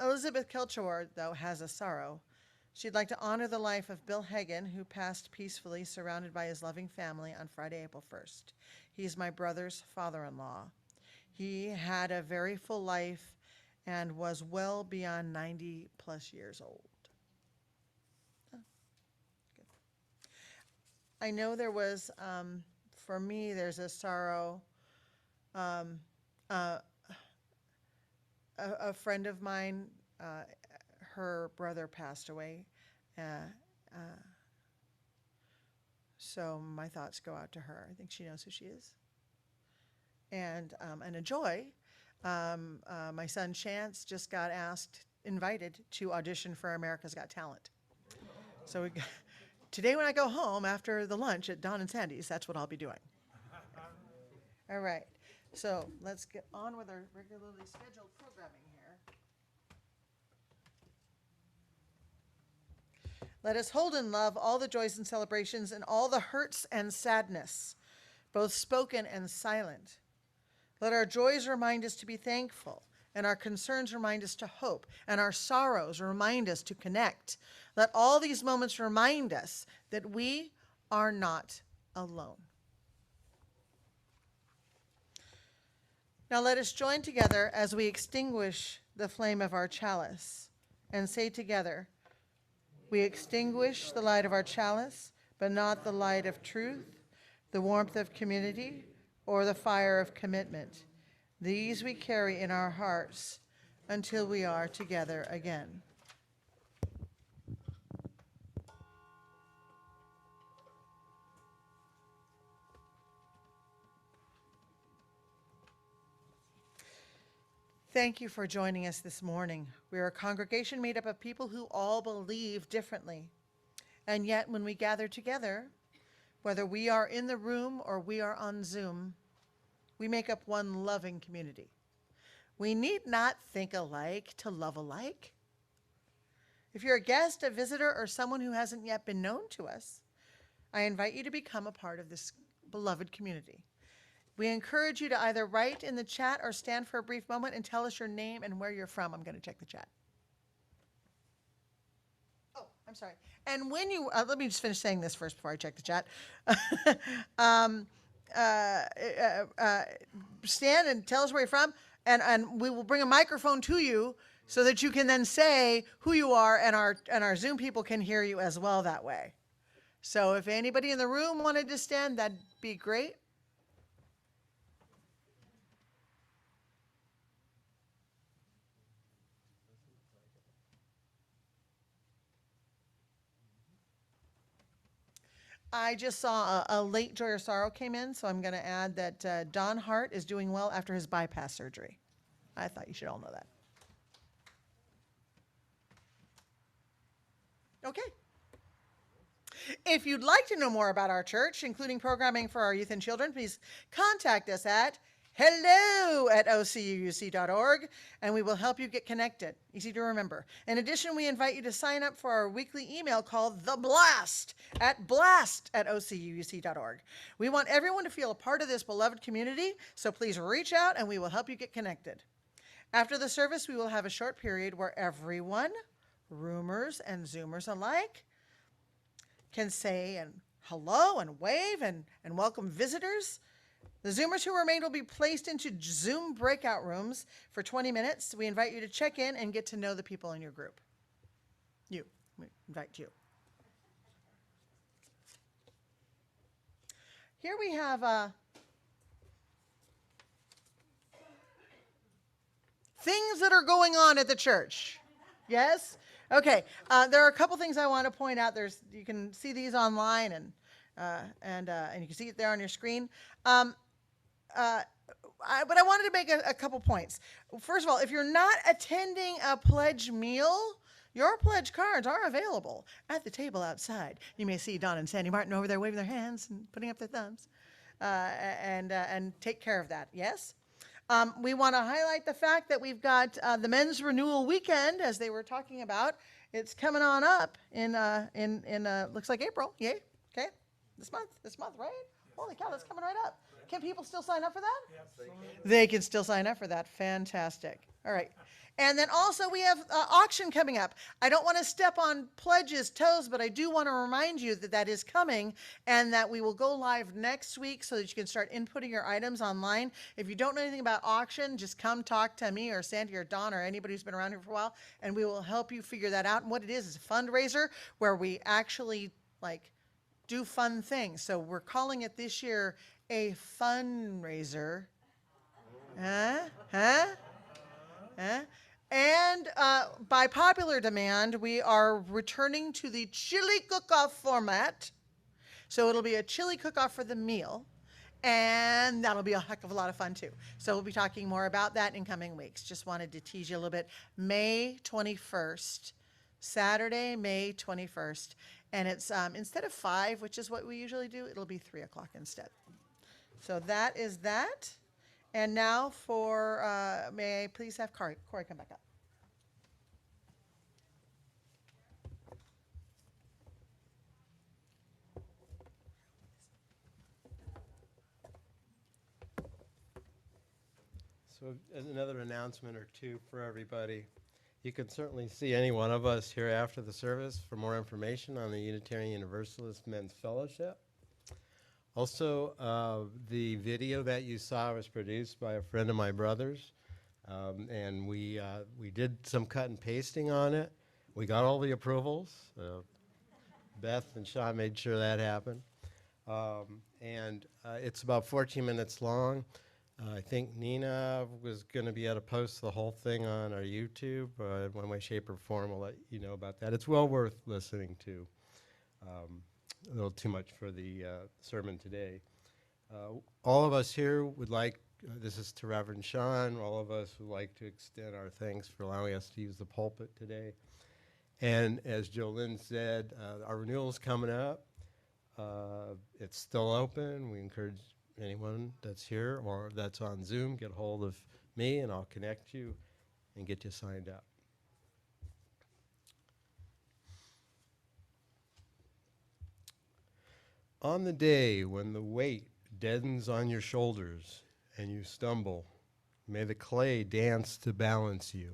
S1: Elizabeth Kelchor, though, has a sorrow. She'd like to honor the life of Bill Hagan, who passed peacefully surrounded by his loving family on Friday, April 1st. He's my brother's father-in-law. He had a very full life and was well beyond 90 plus years old. Oh, good. I know there was, for me, there's a sorrow. A friend of mine, her brother passed away. So my thoughts go out to her. I think she knows who she is. And a joy, my son Chance just got invited to audition for America's Got Talent. So today when I go home after the lunch at Don and Sandy's, that's what I'll be doing. All right. So let's get on with our regularly scheduled programming here. Let us hold in love all the joys and celebrations and all the hurts and sadness, both spoken and silent. Let our joys remind us to be thankful, and our concerns remind us to hope, and our sorrows remind us to connect. Let all these moments remind us that we are not alone. Now let us join together as we extinguish the flame of our chalice and say together, we extinguish the light of our chalice, but not the light of truth, the warmth of community, or the fire of commitment. These we carry in our hearts until we are together again. Thank you for joining us this morning. We are a congregation made up of people who all believe differently. And yet when we gather together, whether we are in the room or we are on Zoom, we make up one loving community. We need not think alike to love alike. If you're a guest, a visitor, or someone who hasn't yet been known to us, I invite you to become a part of this beloved community. We encourage you to either write in the chat or stand for a brief moment and tell us your name and where you're from. I'm going to check the chat. Oh, I'm I'm sorry. And when you, let me just finish saying this first before I check the chat. Stand and tell us where you're from, and we will bring a microphone to you so that you can then say who you are, and our Zoom people can hear you as well that way. So if anybody in the room wanted to stand, that'd be great. I just saw a late Joy or Sorrow came in, so I'm going to add that Don Hart is doing well after his bypass surgery. I thought you should all know that. Okay. If you'd like to know more about our church, including programming for our youth and children, please contact us at hello@ocuuc.org, and we will help you get connected. Easy to remember. In addition, we invite you to sign up for our weekly email called The Blast at blast@ocuuc.org. We want everyone to feel a part of this beloved community, so please reach out and we will help you get connected. After the service, we will have a short period where everyone, roomers and Zoomers alike, can say hello and wave and welcome visitors. The Zoomers who remain will be placed into Zoom breakout rooms for 20 minutes. We invite you to check in and get to know the people in your group. We invite you. Here we have things that are going on at the church. Yes? Okay. There are a couple things I want to point out. You can see these online, and you can see it there on your screen. But I wanted to make a couple points. First of all, if you're not attending a pledge meal, your pledge cards are available at the table outside. You may see Don and Sandy Martin over there waving their hands and putting up their thumbs, and take care of that. Yes. We want to highlight the fact that we've got the Men's Renewal Weekend, as they were talking about. It's coming on up in looks like April. Yay. Okay. This month, right? Holy cow, that's coming right up. Can people still sign up for that? Yes, they can still sign up for that. Fantastic. All right. And then also we have auction coming up. I don't want to step on Pledge's toes, but I do want to remind you that that is coming, and that we will go live next week so that you can start inputting your items online. If you don't know anything about auction, just come talk to me or Sandy or Don or anybody who's been around here for a while, and we will help you figure that out. And what it is a fundraiser where we actually do fun things. So we're calling it this year a fundraiser. And by popular demand, we are returning to the chili cook-off format. So it'll be a chili cook-off for the meal, and that'll be a heck of a lot of fun too. So we'll be talking more about that in coming weeks. Just wanted to tease you a little bit. May 21st, Saturday, May 21st. And it's instead of 5, which is what we usually do, it'll be 3 o'clock instead. So that is that. And now for, may I please have Cory come back up.
S17: So another announcement or two for everybody. You can certainly see any one of us here after the service for more information on the Unitarian Universalist Men's Fellowship. Also, the video that you saw was produced by a friend of my brother's, and we did some cut and pasting on it. We got all the approvals. Beth and Sean made sure that happened. It's about 14 minutes long. I think Nina was going to be able to post the whole thing on our YouTube. In one way, shape, or form, we'll let you know about that. It's well worth listening to. A little too much for the sermon today. All of us here would like, this is to Reverend Sean, all of us would like to extend our thanks for allowing us to use the pulpit today. And as Jolynn said, our renewal is coming up. It's still open. We encourage anyone that's here or that's on Zoom, get a hold of me and I'll connect you and get you signed up. On the day when the weight deadens on your shoulders and you stumble, may the clay dance to balance you.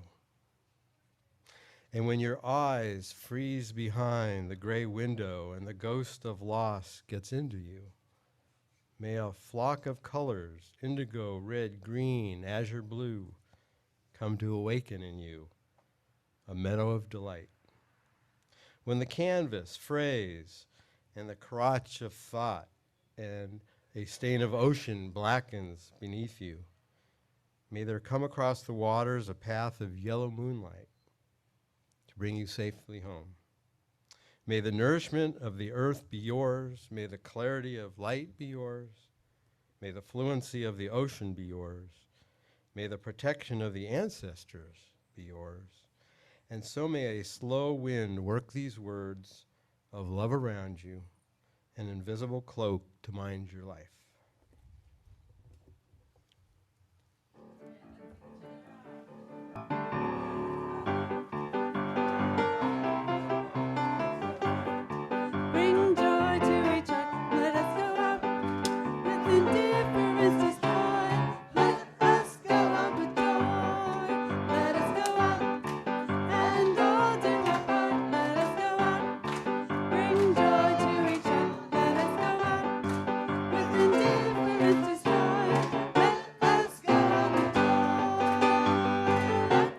S17: And when your eyes freeze behind the gray window and the ghost of loss gets into you, may a flock of colors, indigo, red, green, azure blue, come to awaken in you a meadow of delight. When the canvas frays and the crotch of thought and a stain of ocean blackens beneath you, may there come across the waters a path of yellow moonlight to bring you safely home. May the nourishment of the earth be yours. May the clarity of light be yours. May the fluency of the ocean be yours. May the protection of the ancestors be yours. And so may a slow wind work these words of love around you, an invisible cloak to mind your life.
S3: Bring joy to each other. Let us go out with indifference destroy. Let us go out with joy. Let us go out and all do our part. Let us go out. Bring joy to each other. Let us go out with indifference destroy. Let us go out with joy. Let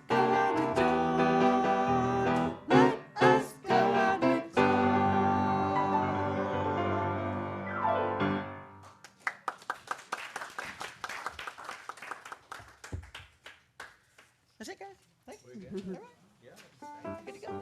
S3: go out with joy. Let us go out with joy.
S1: That's it, guys. Thank you. All right. Good to go.